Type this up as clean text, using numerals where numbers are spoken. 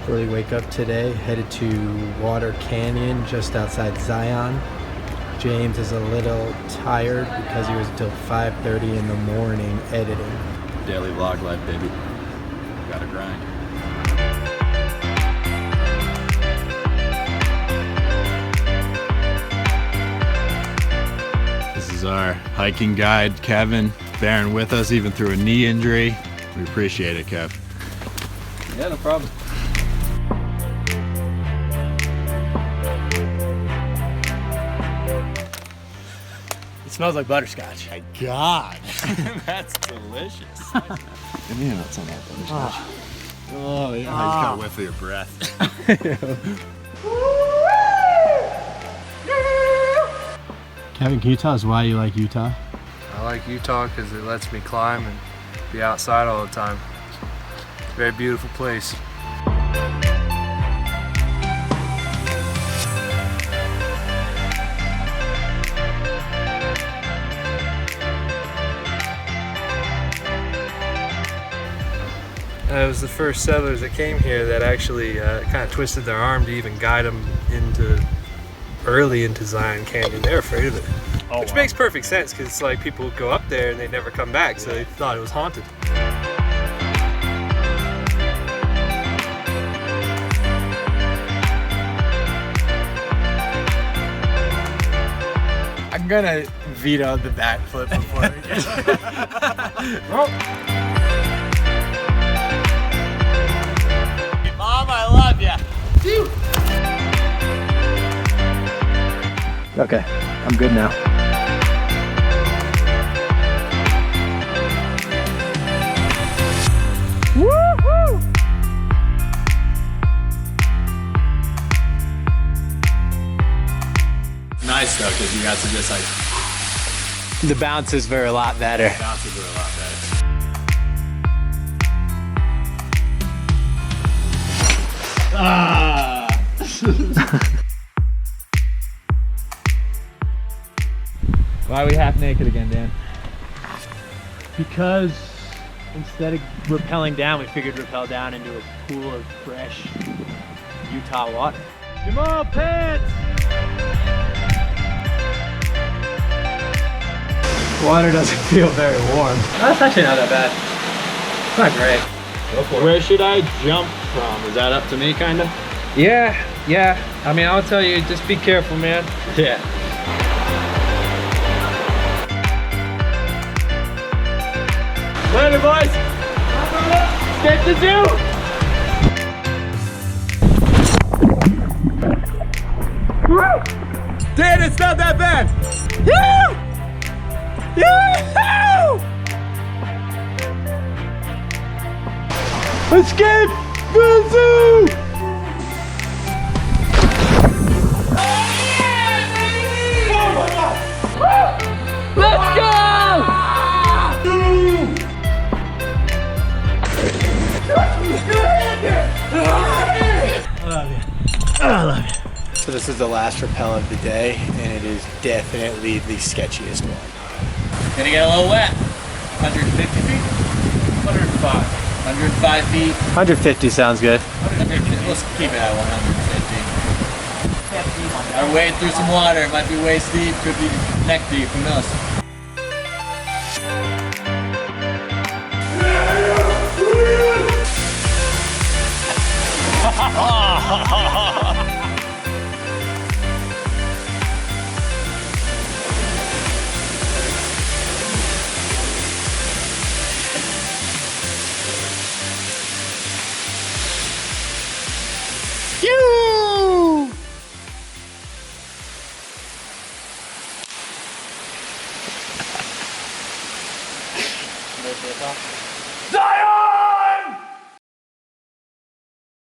Early wake up today, headed to Water Canyon just outside Zion. James is a little tired because he was until 5:30 in the morning editing. Daily vlog life, baby. Gotta grind. This is our hiking guide, Kevin, bearing with us even through a knee injury. We appreciate it, Kev. Yeah, no problem. It smells like butterscotch. My God. That's delicious. Give me nuts on that butterscotch. Oh, yeah. You just got a whiff of your breath. Kevin, can you tell us why you like Utah? I like Utah because it lets me climb and be outside all the time. It's a very beautiful place. It was the first settlers that came here that actually kind of twisted their arm to even guide them early into Zion Canyon. They're afraid of it, which makes perfect sense because it's like people would go up there and they never come back, so they thought it was haunted. I'm gonna veto the backflip before we get Mom, I love ya. Okay, I'm good now. Woo-hoo! Nice though, because you got to just like The bounces were a lot better. bounces were a lot better. Ah! Why are we half naked again, Dan? Because instead of rappelling down, we figured rappel down into a pool of fresh Utah water. Come on, pants! Water doesn't feel very warm. That's actually not that bad. It's not great. Where should I jump from? Is that up to me, kinda? Yeah. I mean, I'll tell you, just be careful, man. Yeah. Later, boys! Escape the zoo! Dan, it's not that bad! Yoo! Yoo-hoo! Escape the zoo! Let's go! I love you. So this is the last rappel of the day, and it is definitely the sketchiest one. Gonna get a little wet. 150 feet? 105. 105 feet. 150 sounds good. 150. Let's keep it at 150. Gotta wade through some water. It might be waist deep, could be neck deep, who knows?